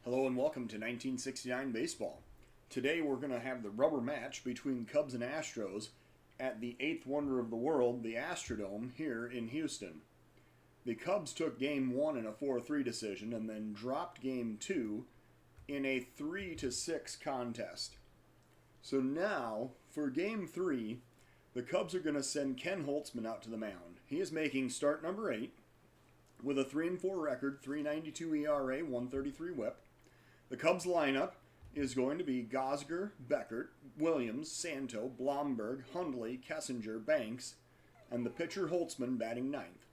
Hello and welcome to 1969 Baseball. Today we're going to have the rubber match between Cubs and Astros at the 8th wonder of the world, the Astrodome, here in Houston. The Cubs took Game 1 in a 4-3 decision and then dropped Game 2 in a 3-6 contest. So now, for Game 3, the Cubs are going to send Ken Holtzman out to the mound. He is making start number 8 with a 3-4 record, 3.92 ERA, 1.33 WHIP. The Cubs lineup is going to be Gosger, Becker, Williams, Santo, Blomberg, Hundley, Kessinger, Banks, and the pitcher Holtzman batting 9th.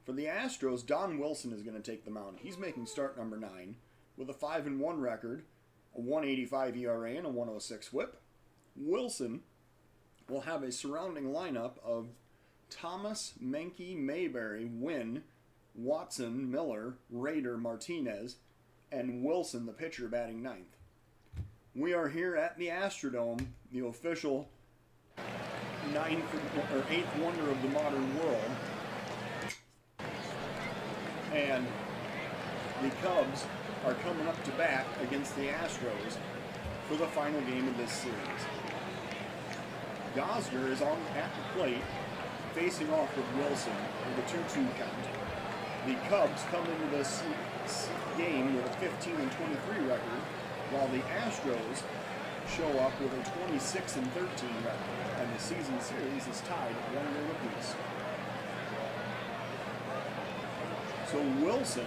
For the Astros, Don Wilson is going to take the mound. He's making start number 9 with a 5-1 record, a 1.85 ERA, and a 1.06 WHIP. Wilson will have a surrounding lineup of Thomas, Menke, Mayberry, Wynn, Watson, Miller, Rader, Martinez, and Wilson, the pitcher, batting 9th. We are here at the Astrodome, the official 8th wonder of the modern world. And the Cubs are coming up to bat against the Astros for the final game of this series. Gosger is on at the plate, facing off with Wilson with a 2-2 count. The Cubs come into this game with a 15-23 record, while the Astros show up with a 26-13 record, and the season series is tied at 1 game apiece. So Wilson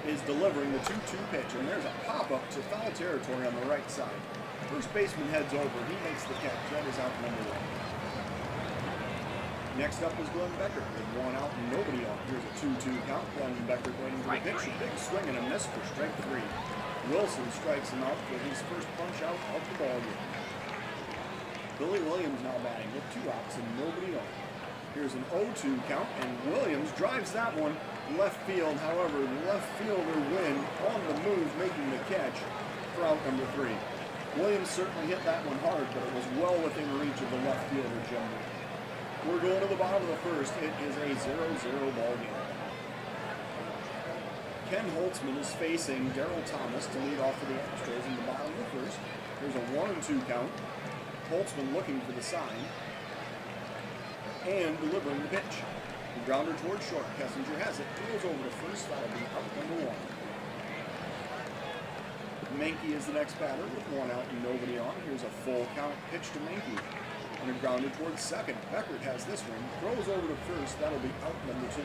is delivering the 2-2 pitch, and there's a pop-up to foul territory on the right side. First baseman heads over, he makes the catch. That is out number 1. Next up is Glenn Becker with 1 out and nobody on. Here's a 2-2 count. Glenn Becker waiting for the pitch. A big swing and a miss for strike 3. Wilson strikes him out for his first punch out of the ballgame. Billy Williams now batting with 2 outs and nobody on. Here's an 0-2 count, and Williams drives that one left field. However, the left fielder Wynn on the move, making the catch for out number 3. Williams certainly hit that one hard, but it was well within reach of the left fielder, Jim. We're going to the bottom of the first. It is a 0-0 ball game. Ken Holtzman is facing Darryl Thomas to lead off for the Astros in the bottom of the first. There's a 1-2 count. Holtzman looking for the sign and delivering the pitch. The grounder towards short. Kessinger has it. Goes over to first. That'll be out number 1. Menke is the next batter with 1 out and nobody on. Here's a full count pitch to Menke. And a grounder towards second. Becker has this one. Throws over to first. That'll be out number 2.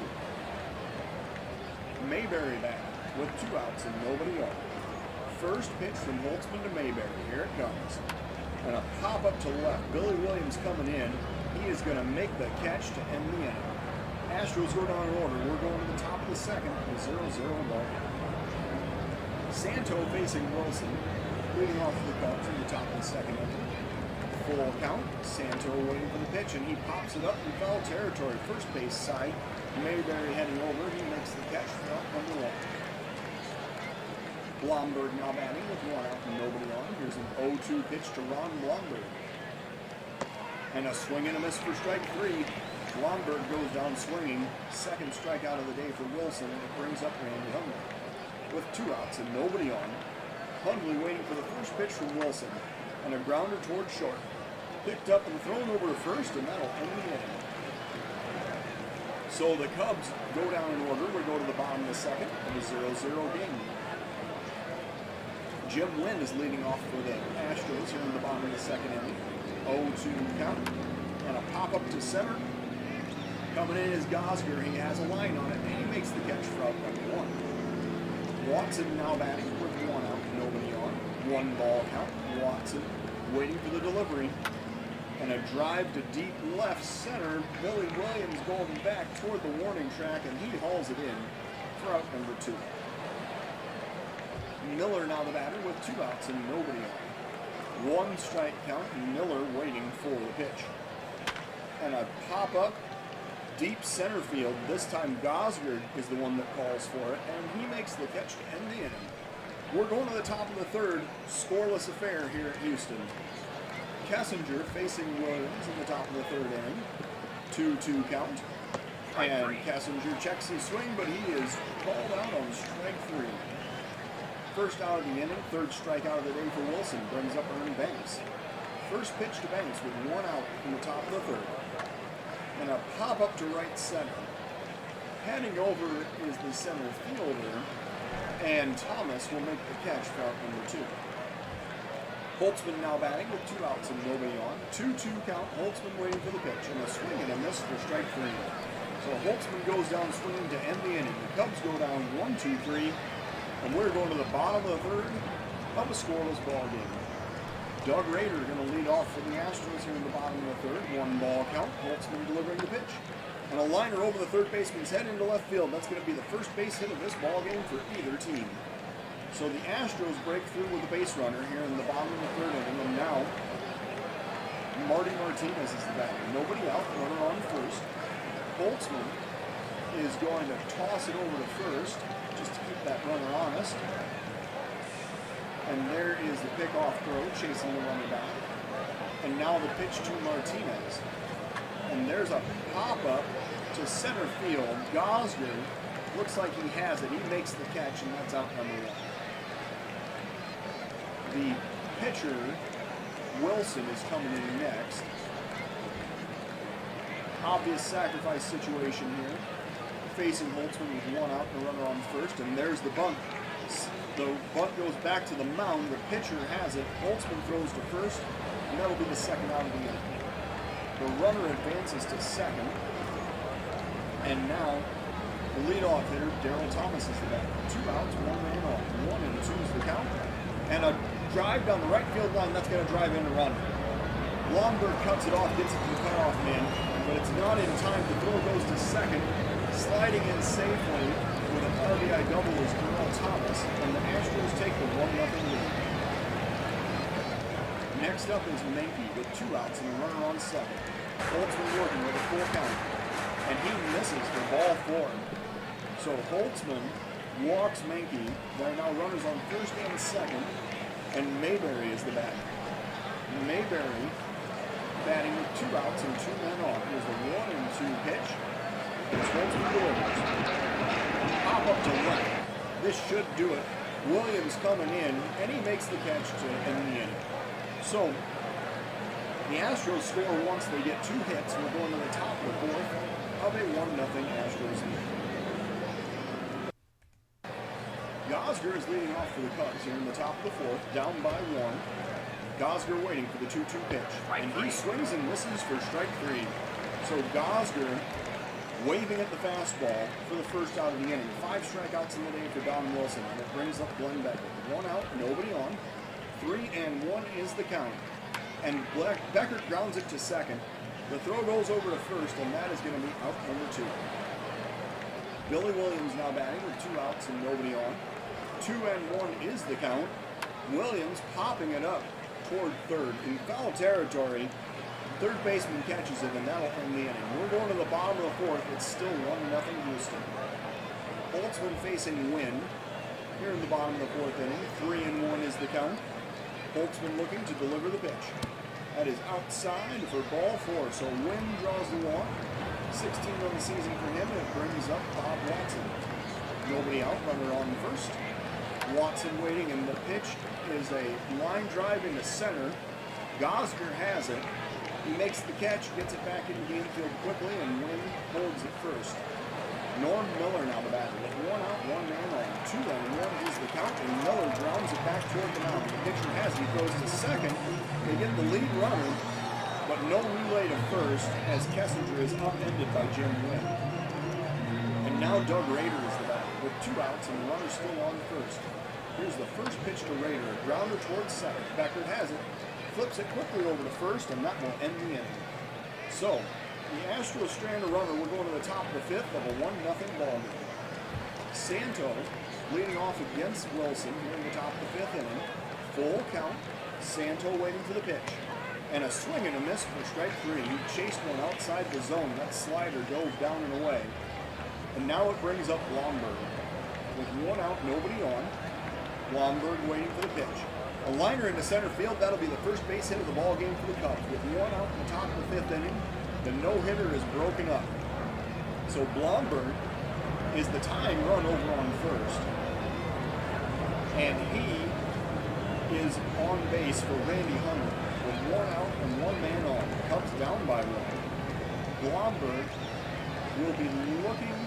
Mayberry back with 2 outs and nobody on. First pitch from Holtzman to Mayberry. Here it comes. And a pop-up to left. Billy Williams coming in. He is going to make the catch to end the inning. Astros go down in order. We're going to the top of the second. The 0-0 ball. Santo facing Wilson. Leading off the Cubs in the top of the second inning. Full count. Santo waiting for the pitch, and he pops it up in foul territory. First base side. Mayberry heading over. He makes the catch for out number 1. Blomberg now batting with 1 out and nobody on. Here's an 0-2 pitch to Ron Blomberg. And a swing and a miss for strike 3. Blomberg goes down swinging. Second strikeout of the day for Wilson, and it brings up Randy Hundley. With 2 outs and nobody on. Hundley waiting for the first pitch from Wilson. And a grounder towards short. Picked up and thrown over to first, and that'll end the inning. So the Cubs go down in order. We go to the bottom of the second of a 0-0 game. Jim Wynn is leading off for the Astros here in the bottom of the second inning. 0-2 count. And a pop-up to center. Coming in is Gosger. He has a line on it, and he makes the catch for out number 1. Watson now batting with 1 out, nobody on. 1 ball count. Watson waiting for the delivery. And a drive to deep left center. Billy Williams going back toward the warning track, and he hauls it in for out number 2. Miller now the batter with 2 outs and nobody on. 1 strike count, and Miller waiting for the pitch. And a pop-up deep center field. This time Gosger is the one that calls for it, and he makes the catch to end the inning. We're going to the top of the third. Scoreless affair here at Houston. Kessinger facing Williams in the top of the third inning. 2-2 count. And Kessinger checks his swing, but he is called out on strike 3. first out of the inning, third strikeout of the day for Wilson, brings up Ernie Banks. First pitch to Banks with 1 out in the top of the third. And a pop up to right center. Heading over is the center fielder, and Thomas will make the catch for out number 2. Holtzman now batting with 2 outs and nobody on. 2-2 count. Holtzman waiting for the pitch, and a swing and a miss for strike 3. So Holtzman goes down swinging to end the inning. The Cubs go down 1-2-3, and we're going to the bottom of the third of a scoreless ball game. Doug Rader going to lead off for the Astros here in the bottom of the third. 1 ball count. Holtzman delivering the pitch. And a liner over the third baseman's head into left field. That's going to be the first base hit of this ball game for either team. So the Astros break through with a base runner here in the bottom of the third inning. And now Marty Martinez is the batter. Nobody out. Runner on first. Holtzman is going to toss it over to first just to keep that runner honest. And there is the pickoff throw, chasing the runner back. And now the pitch to Martinez. And there's a pop-up to center field. Gosger looks like he has it. He makes the catch, and that's out number 1. The pitcher, Wilson, is coming in next. Obvious sacrifice situation here. Facing Holtzman with 1 out and a runner on first. And there's the bunt. The bunt goes back to the mound. The pitcher has it. Holtzman throws to first, and that'll be the second out of the inning. The runner advances to second. And now, the leadoff hitter, Darryl Thomas, is the batter. 2 outs, 1 man on. 1-2 is the count. And a drive down the right field line, that's going to drive in a run. Blomberg cuts it off, gets it to the cutoff man, but it's not in time. The throw goes to second. Sliding in safely with an RBI double is Darryl Thomas, and the Astros take the 1-0 lead. Next up is Menke with 2 outs and a runner on second. Holtzman working with a full count, and he misses for ball 4. So Holtzman walks Menke. There are now runners on first and second, and Mayberry is the batter. Mayberry batting with 2 outs and 2 men on. Here's the 1-2 pitch. It's Holtzman delivers. Pop up to left. This should do it. Williams coming in, and he makes the catch to end the inning. So, the Astros score once they get 2 hits. We're going to the top of the 4th of a 1-0 Astros lead. Gosger is leading off for the Cubs here in the top of the 4th, down by 1. Gosger waiting for the 2-2 pitch. And he swings and misses for strike 3. So Gosger waving at the fastball for the first out of the inning. 5 strikeouts in the day for Don Wilson, and it brings up Glenn Becker. 1 out, nobody on. 3-1 is the count. And Becker grounds it to second. The throw goes over to first, and that is going to be out number 2. Billy Williams now batting with 2 outs and nobody on. 2-1 is the count. Williams popping it up toward third in foul territory. Third baseman catches it, and that'll end the inning. We're going to the bottom of the 4th. It's still 1-0 Houston. Holtzman facing Wynn here in the bottom of the 4th inning. 3-1 is the count. Holtzman looking to deliver the pitch. That is outside for ball 4. So Wynn draws the walk. 16 on the season for him, and it brings up Bob Watson. Nobody out, runner on first. Watson waiting, and the pitch is a line drive into center. Gosger has it. He makes the catch, gets it back into the infield quickly, and Wynn holds it first. Norm Miller now the batter with 1 out, 1 man on. 2-1 is the count, and Miller grounds it back toward the mound. The pitcher has it. He goes to second. They get the lead runner, but no relay to first as Kessinger is upended by Jim Wynn. And now Doug Rader is the batter with 2 outs and the runner still on first. Here's the first pitch to Rader, a grounder towards second. Becker has it, flips it quickly over to first, and that will end the inning. So, the Astros strand a runner. We're going to the top of the 5th of a 1-0 ball game. Santo leading off against Wilson here in the top of the 5th inning. Full count. Santo waiting for the pitch. And a swing and a miss for strike 3. He chased one outside the zone. That slider dove down and away. And now it brings up Blomberg. With 1 out, nobody on. Blomberg waiting for the pitch. A liner into center field. That'll be the first base hit of the ball game for the Cubs. With 1 out in the top of the 5th inning, the no-hitter is broken up. So Blomberg is the tying run over on first. And he is on base for Randy Hunter with 1 out and 1 man on. Cubs down by 1. Blomberg will be looking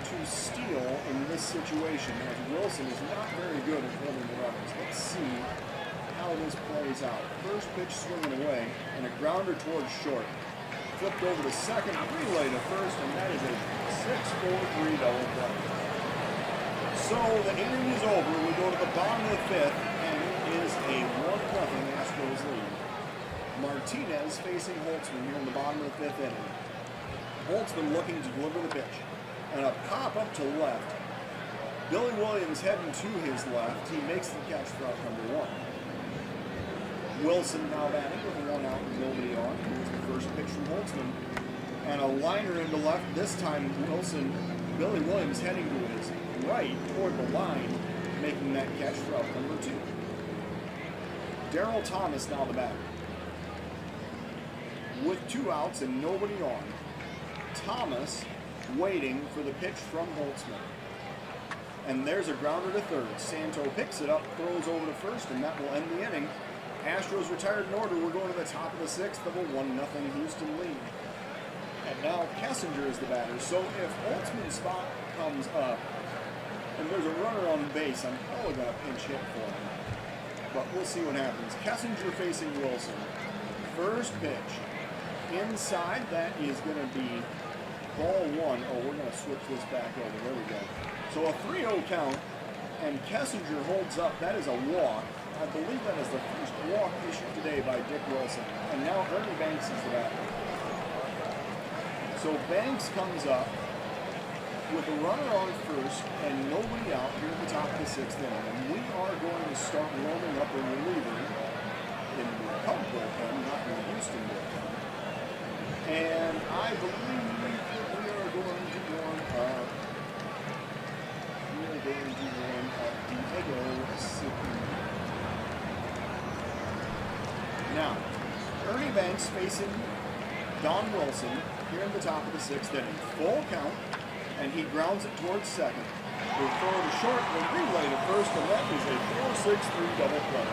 to steal in this situation as Wilson is not very good at holding the runners. Let's see how this plays out. First pitch swinging away and a grounder towards short. Flipped over to second, relay to first, and that is a 6-4-3 double play. So the inning is over. We go to the bottom of the 5th, and it is a 1-0 Astros lead. Martinez facing Holtzman here in the bottom of the 5th inning. Holtzman looking to deliver the pitch. And a pop up to left. Billy Williams heading to his left. He makes the catch for out number 1. Wilson now batting with 1 out and nobody on. Here's the first pitch from Holtzman. And a liner into left. This time Billy Williams heading to his right toward the line, making that catch for out number 2. Darryl Thomas now the batter. With 2 outs and nobody on. Thomas waiting for the pitch from Holtzman. And there's a grounder to third. Santo picks it up, throws over to first, and that will end the inning. Astros retired in order. We're going to the top of the 6th of a 1-0 Houston lead. And now Kessinger is the batter. So if Holtzman's spot comes up and there's a runner on base, I'm probably going to pinch hit for him. But we'll see what happens. Kessinger facing Wilson. First pitch. Inside, that is going to be ball 1. Oh, we're going to switch this back over. There we go. So a 3-0 count, and Kessinger holds up. That is a walk. I believe that is the first walk issued today by Dick Wilson. And now Ernie Banks is the batter. So Banks comes up with a runner on first and nobody out here at the top of the 6th inning. And we are going to start warming up a reliever in the Cub bullpen, not in the Houston bullpen. And I believe that we are going to warm up. Diego City. Now, Ernie Banks facing Don Wilson here in the top of the 6th inning. Full count, and he grounds it towards second. We'll throw to short, and relay to first, and that is a 4-6-3 double play.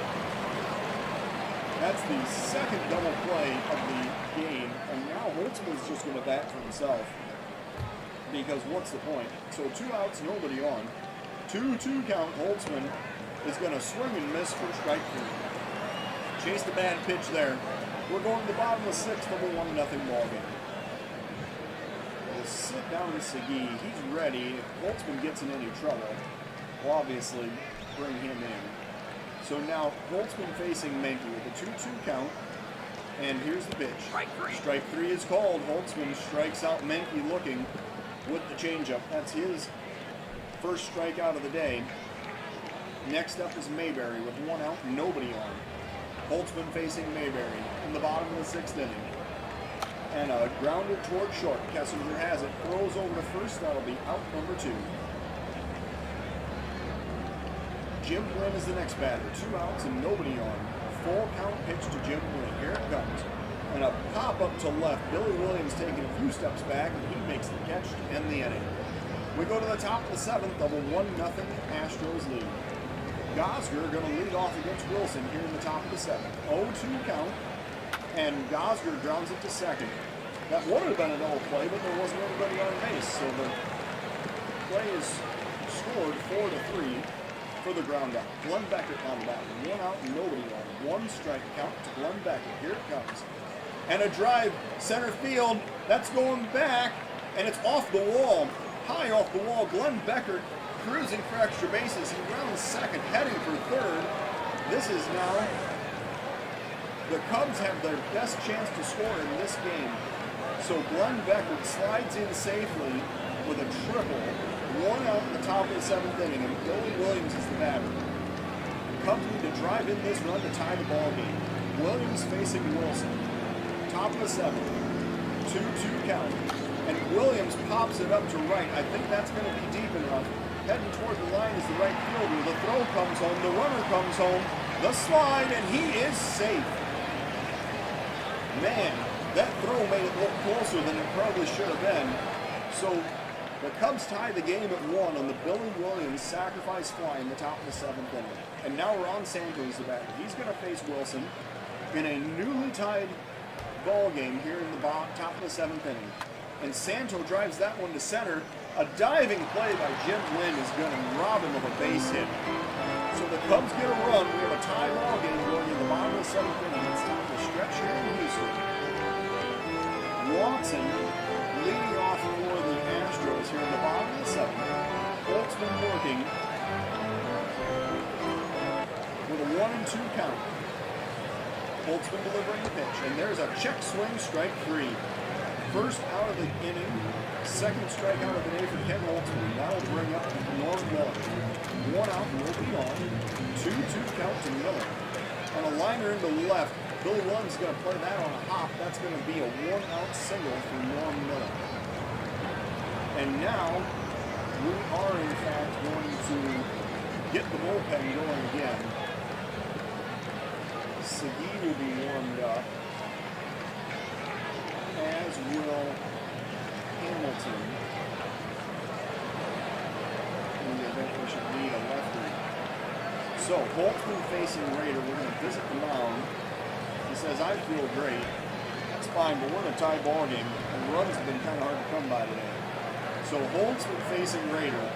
That's the second double play of the game, and now Holtzman's just going to bat for himself. Because what's the point? So 2 outs, nobody on. 2-2 count. Holtzman is going to swing and miss for strike 3. Chase the bad pitch there. We're going to the bottom of the 6th of a 1-0 ball game. We'll sit down with Segui. He's ready. If Holtzman gets in any trouble, we'll obviously bring him in. So now Holtzman facing Menke with a 2-2 count. And here's the pitch. Strike 3 is called. Holtzman strikes out Menke looking with the changeup. That's his first strikeout of the day. Next up is Mayberry with 1 out, nobody on. Holtzman facing Mayberry in the bottom of the 6th inning. And a grounder toward short. Kessinger has it, throws over to first. That'll be out number 2. Jim Glynn is the next batter. 2 outs and nobody on. Full count pitch to Jim Glynn. Here it comes. And a pop up to left. Billy Williams taking a few steps back, and he makes the catch to end the inning. We go to the top of the 7th of a 1-0 Astros lead. Gosger going to lead off against Wilson here in the top of the 7th. 0-2 count, and Gosger grounds it to second. That would have been a double play, but there wasn't anybody on base, so the play is scored 4-3 for the ground out. Glenn Becker on the bat. 1 out, nobody on. 1 strike count to Glenn Becker. Here it comes. And a drive, center field. That's going back, and it's off the wall. High off the wall. Glenn Becker cruising for extra bases. He rounds second, heading for third. This is now, the Cubs have their best chance to score in this game. So Glenn Becker slides in safely with a triple. 1 out at the top of the 7th inning, and Billy Williams is the batter. The Cubs need to drive in this run to tie the ball game. Williams facing Wilson. Top of the 7th. 2-2 count. And Williams pops it up to right. I think that's going to be deep enough. Heading toward the line is the right fielder. The throw comes home. The runner comes home. The slide, and he is safe. Man, that throw made it look closer than it probably should have been. So The Cubs tie the game at 1 on the Billy Williams sacrifice fly in the top of the 7th inning. And now Ron Santos the batter. He's going to face Wilson in a newly tied ball game here in the top of the 7th inning. And Santo drives that one to center. A diving play by Jim Lynn is going to rob him of a base hit. So the Cubs get a run. We have a tie ball game going in the bottom of the 7th inning. It's time to stretch here in Houston. Watson leading off for the Astros here in the bottom of the 7th. Holtzman working with a 1-2 count. Holtzman delivering the pitch, and there's a check swing, strike 3. First out of the inning, second strikeout of the day for Ken Holtzman. That'll bring up Norm Miller. 1 out, nobody on. 2-2 count to Miller. On a liner into left, Billy Williams is going to play that on a hop. That's going to be a 1-out single for Norm Miller. And now, we are in fact going to get the bullpen going again. Segui will be warmed up, as will Hamilton. In the event we should need a lefty. So, Holtzman facing Raider. We're going to visit the mound. He says, I feel great. That's fine, but we're in a tie ball game, and runs have been kind of hard to come by today. So Holtzman facing Raider.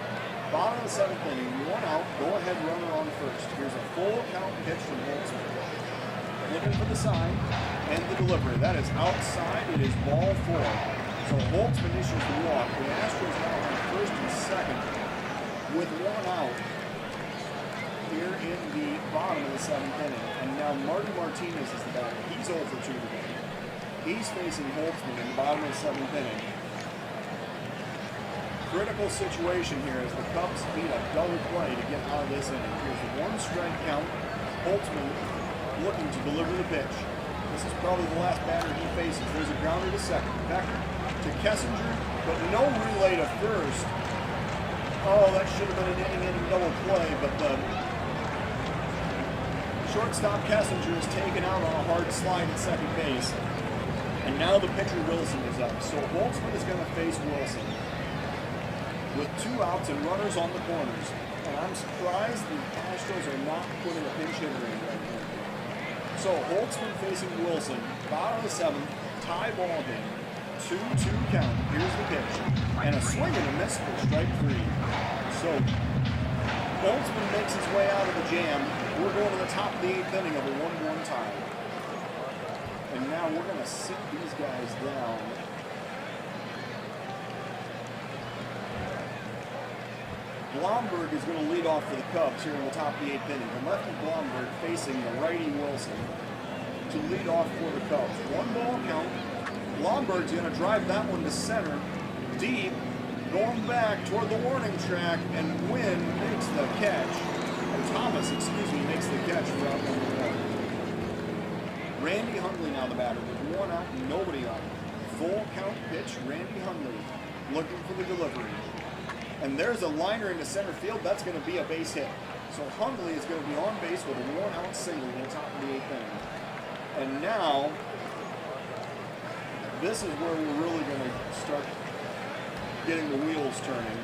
Bottom of the 7th inning, 1 out, go-ahead runner on first. Here's a full count pitch from Holtzman. Looking for the sign and the delivery. That is outside. It is ball 4. So Holtzman issues the walk. The Astros now on first and second with 1 out here in the bottom of the 7th inning. And now Martin Martinez is the batter. He's 0 for 2 today. He's facing Holtzman in the bottom of the 7th inning. Critical situation here as the Cubs need a double play to get out of this inning. Here's the 1 strike count. Holtzman looking to deliver the pitch. This is probably the last batter he faces. There's a grounder to second. Becker to Kessinger, but no relay to first. Oh, that should have been an inning double play, but the shortstop Kessinger is taken out on a hard slide at second base. And now the pitcher Wilson is up. So Holtzman is going to face Wilson with 2 outs and runners on the corners. And I'm surprised the Astros are not putting a pinch hitter in right now. So Holtzman facing Wilson, bottom of the 7th, tie ball game, 2-2 count. Here's the pitch, and a swing and a miss for strike 3. So Holtzman makes his way out of the jam. We're going to the top of the 8th inning of a 1-1 tie. And now we're going to sit these guys down. Blomberg is going to lead off for the Cubs here in the top of the 8th inning. The lefty Blomberg facing the righty Wilson to lead off for the Cubs. 1 ball count. Blomberg's going to drive that one to center, deep, going back toward the warning track, and Wynn makes the catch. Or Thomas, makes the catch for out number 1. Randy Hundley now the batter with 1 out, nobody on. Full count pitch, Randy Hundley looking for the delivery. And there's a liner into center field. That's going to be a base hit. So Hundley is going to be on base with a 1-out single in the top of the 8th inning. And now, this is where we're really going to start getting the wheels turning.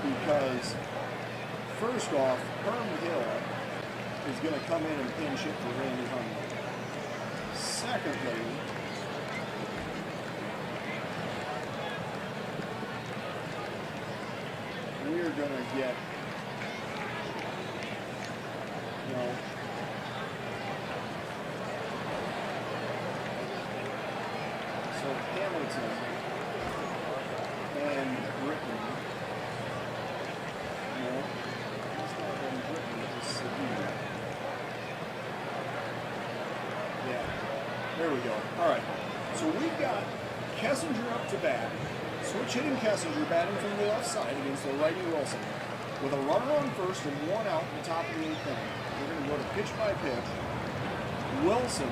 Because, first off, Herm Hill is going to come in and pinch hit for Randy Hundley. Secondly, we're going to get, so Hamilton and Britton, it's not been Britton, it's Segui. Yeah, there we go. All right, so we've got Kessinger up to bat. Switch hitting Kessinger batting from the left side against the righty Wilson. With a runner on first and 1 out in the top of the 8th inning. We're going to go to pitch by pitch. Wilson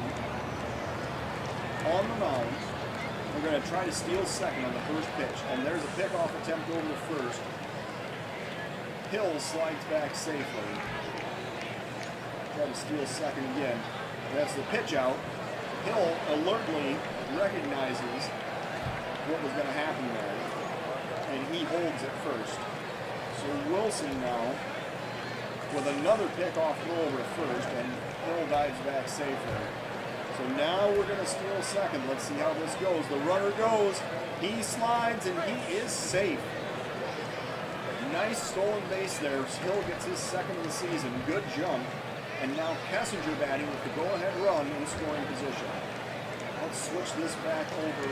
on the mound. We're going to try to steal second on the first pitch. And there's a pickoff attempt over to first. Hill slides back safely. Try to steal second again. That's the pitch out. Hill alertly recognizes what was going to happen there. and he holds it first. So Wilson now with another pickoff throw over to first, and Hill dives back safely. So now we're going to steal second. Let's see how this goes. The runner goes. He slides, and he is safe. Nice stolen base there. Hill gets his second of the season. Good jump. And now Kessinger batting with the go-ahead run in scoring position. Let's switch this back over.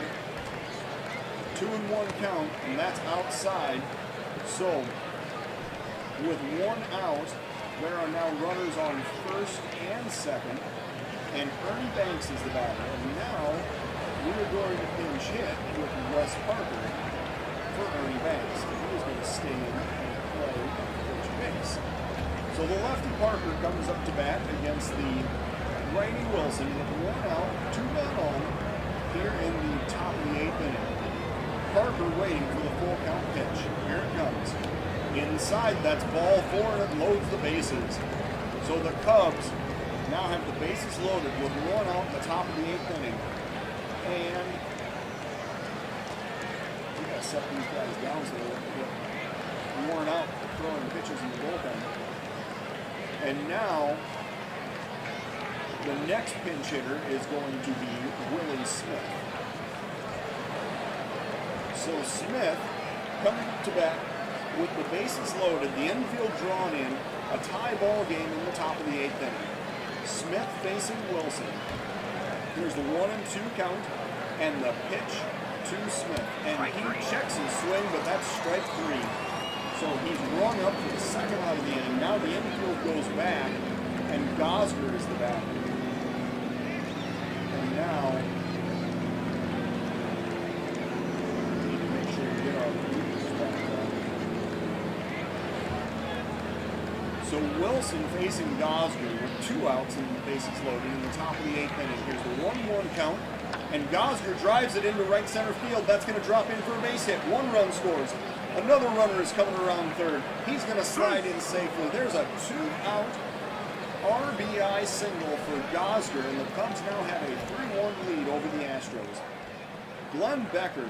2-1 count, and that's outside. So, with one out, there are now runners on first and second. And Ernie Banks is the batter. And now we are going to pinch hit with Wes Parker for Ernie Banks. And he is going to stay in and play first base. So the lefty Parker comes up to bat against the righty Wilson with one out, 2 men on here in the top of the 8th inning. Parker waiting for the full count pitch. Here it comes. Inside, that's ball 4, and it loads the bases. So the Cubs now have the bases loaded with one out at the top of the 8th inning. And we got to set these guys down so they don't get worn out throwing pitches in the bullpen. And now the next pinch hitter is going to be Willie Smith. So Smith coming to bat with the bases loaded, the infield drawn in, a tie ball game in the top of the 8th inning. Smith facing Wilson. Here's the 1-2 count and the pitch to Smith. And he checks his swing, but that's strike 3. So he's rung up for the second out of the inning. Now the infield goes back, and Gosger is the batter. And now we need to make sure we get our leaders back up. So Wilson facing Gosger with 2 outs and bases loaded in the top of the 8th inning. Here's the 1-1 count, and Gosger drives it into right center field. That's going to drop in for a base hit. 1 run scores. Another runner is coming around third. He's going to slide in safely. There's a 2-out RBI single for Gosger, and the Cubs now have a 3-1 lead over the Astros. Glenn Becker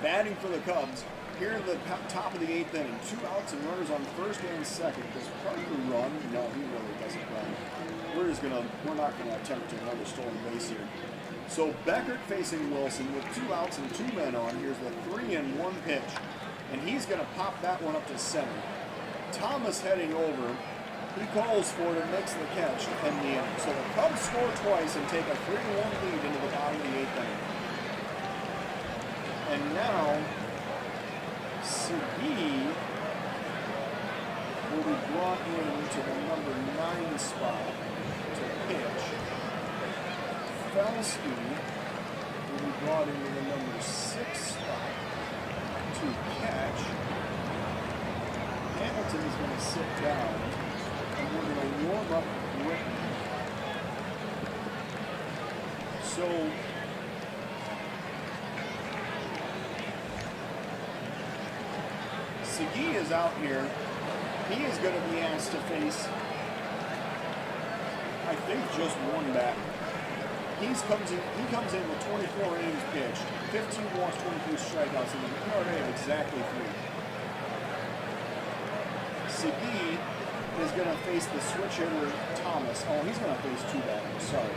batting for the Cubs here in the top of the 8th inning. 2 outs and runners on first and second. Does Parker run? No, he really doesn't run. We're not going to attempt another stolen base here. So Becker facing Wilson with 2 outs and 2 men on. Here's the 3-1 pitch. And he's going to pop that one up to center. Thomas heading over. He calls for it and makes the catch to end the inning. So the Cubs score twice and take a 3-1 lead into the bottom of the 8th inning. And now, Segui will be brought in to the number 9 spot to pitch. Felsky will be brought into the number 6 spot to catch. Hamilton is going to sit down, and we're going to warm up Whitney. So Segui is out here. He is going to be asked to face, I think, just one batter. He comes in with 24 innings pitched, 15 walks, 22 strikeouts, and an ERA of exactly 3. Segui is going to face the switch hitter Thomas. Oh, he's going to face 2 batters, sorry.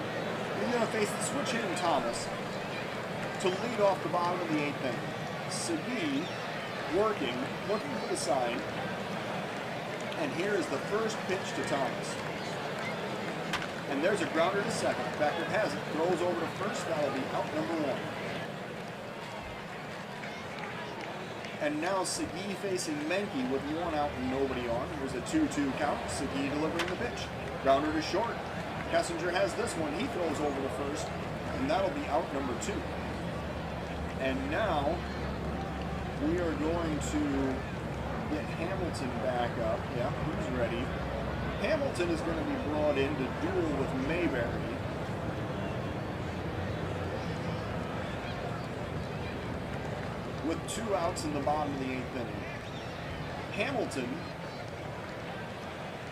He's going to face the switch hitter Thomas to lead off the bottom of the 8th inning. Segui working, looking for the sign, and here is the first pitch to Thomas. And there's a grounder to second. Becker has it, throws over to first. That'll be out number 1. And now Segui facing Menke with 1 out and nobody on. There's a 2-2 count. Segui delivering the pitch. Grounder to short. Kessinger has this one. He throws over to first, and that'll be out number 2. And now we are going to get Hamilton back up. Yeah, he's ready. Hamilton is going to be brought in to duel with Mayberry. With 2 outs in the bottom of the 8th inning. Hamilton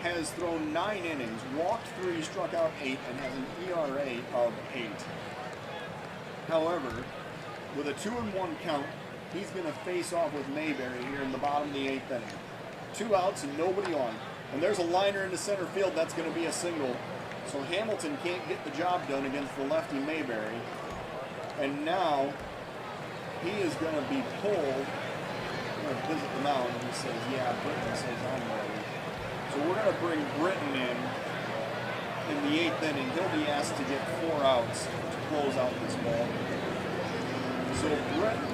has thrown 9 innings, walked 3, struck out 8, and has an ERA of 8. However, with a 2-1 count, He's going to face off with Mayberry here in the bottom of the 8th inning. 2 outs and nobody on. And there's a liner into center field. That's going to be a single. So Hamilton can't get the job done against the lefty Mayberry. And now he is going to be pulled. I'm going to visit the mound, and he says, yeah, Britton says I'm ready. So we're going to bring Britton in the 8th inning. He'll be asked to get 4 outs to close out this ball. So Britton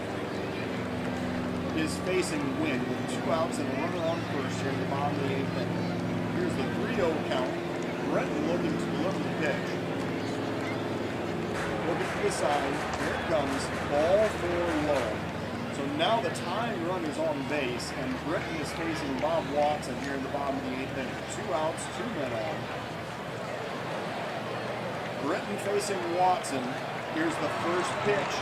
is facing Wynn with 2 outs and a runner on first here in the bottom of the 8th inning. Here's the 3-0 count. Britton looking to deliver the pitch. Looking to the side. Here it comes. Ball 4 low. So now the tying run is on base, and Britton is facing Bob Watson here in the bottom of the 8th inning. 2 outs, 2 men on. Britton facing Watson. Here's the first pitch.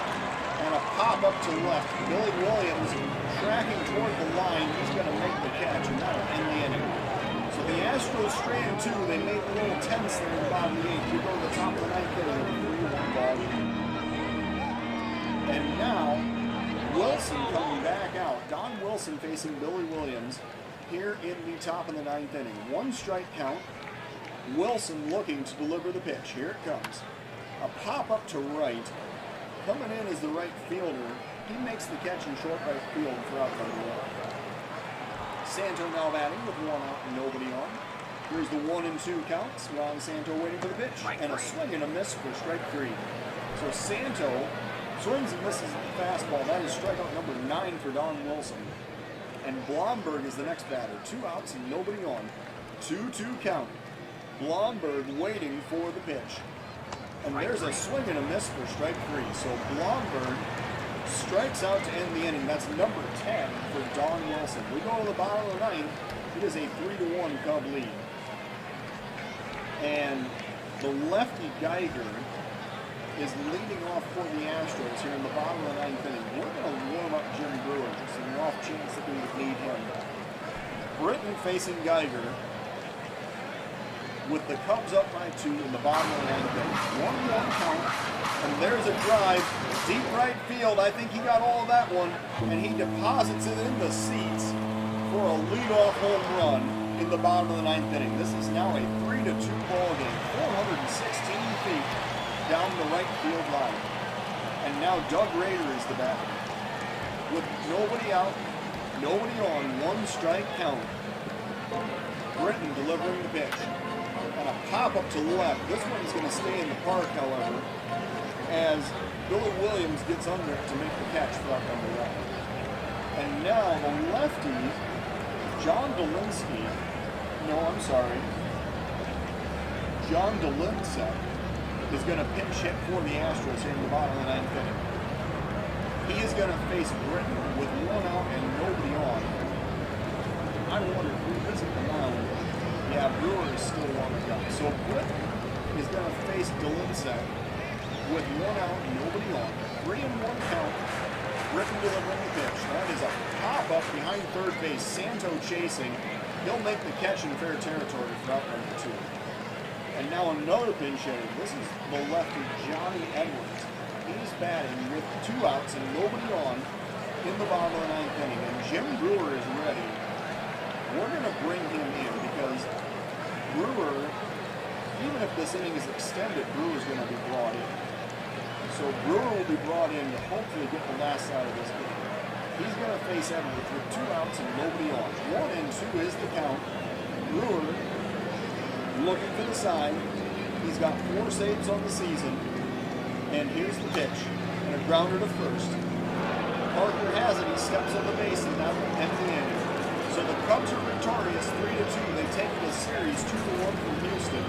And a pop up to left. Billy Williams tracking toward the line. He's going to make the catch, and that'll end the inning. So the Astros straight 2. They made a little tense there in the bottom of the 8th. We go to the top of the 9th inning with a 3-1 ball. And now Wilson coming back out. Don Wilson facing Billy Williams here in the top of the 9th inning. 1 strike count. Wilson looking to deliver the pitch. Here it comes. A pop up to right. Coming in as the right fielder. He makes the catch in short right field for out number 1. Santo now batting with 1 out and nobody on. Here's the 1 and 2 counts. Ron Santo waiting for the pitch. And a swing and a miss for strike 3. So Santo swings and misses the fastball. That is strikeout number 9 for Don Wilson. And Blomberg is the next batter. 2 outs and nobody on. 2-2 count. Blomberg waiting for the pitch. And there's a swing and a miss for strike 3. So Blomberg strikes out to end the inning. That's number 10 for Don Wilson. We go to the bottom of the 9th. It is a 3-1 Cub lead. And the lefty Geiger is leading off for the Astros here in the bottom of the 9th inning. We're going to warm up Jim Brewer just in the off chance that we would need him. Britton facing Geiger with the Cubs up by 2 in the bottom of the 9th inning. 1-1 count, and there's a drive, deep right field. I think he got all of that one, and he deposits it in the seats for a leadoff home run in the bottom of the 9th inning. This is now a 3-2 ball game, 416 feet down the right field line. And now Doug Rader is the batter. With nobody out, nobody on, 1 strike count. Britton delivering the pitch. And a pop-up to left. This one's going to stay in the park, however, as Billy Williams gets under it to make the catch for out number 1. And now the lefty, John Dolinsky, John Dolinsek is going to pinch hit for the Astros here in the bottom of the 9th inning. He is going to face Britton with 1 out and nobody on. I wonder if we visit the mound. Yeah, Brewer is still on the gun. So Britton is going to face Dolinsek with 1 out and nobody on. 3-1 count. Britton delivering the pitch. That is a pop-up behind third base. Santo chasing. He'll make the catch in fair territory for out number 2. And now another pinch hitter. This is the lefty, Johnny Edwards. He's batting with 2 outs and nobody on in the bottom of the 9th inning. And Jim Brewer is ready. We're going to bring him in because Brewer, even if this inning is extended, Brewer's going to be brought in. So Brewer will be brought in to hopefully get the last out of this game. He's going to face Edwards with 2 outs and nobody on. 1 and 2 is the count. Brewer looking for the side. He's got 4 saves on the season. And here's the pitch. And a grounder to first. Parker has it. He steps on the base and that will end the inning. So the Cubs are victorious 3-2. They take the series 2-1 from Houston.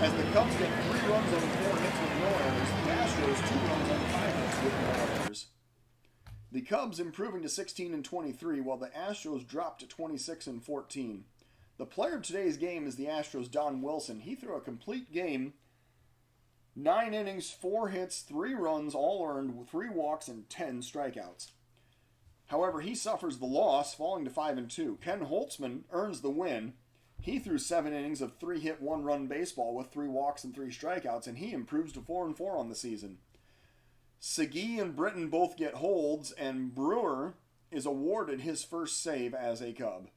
As the Cubs get 3 runs on 4 hits with no errors, the Astros 2 runs on 5 hits with no errors. The Cubs improving to 16-23, while the Astros dropped to 26-14. The player of today's game is the Astros' Don Wilson. He threw a complete game, 9 innings, 4 hits, 3 runs, all earned, 3 walks, and 10 strikeouts. However, he suffers the loss, falling to 5-2. Ken Holtzman earns the win. He threw 7 innings of 3-hit, 1-run baseball with 3 walks and 3 strikeouts, and he improves to 4-4 on the season. Segui and Britton both get holds, and Brewer is awarded his first save as a Cub.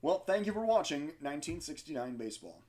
Well, thank you for watching 1969 Baseball.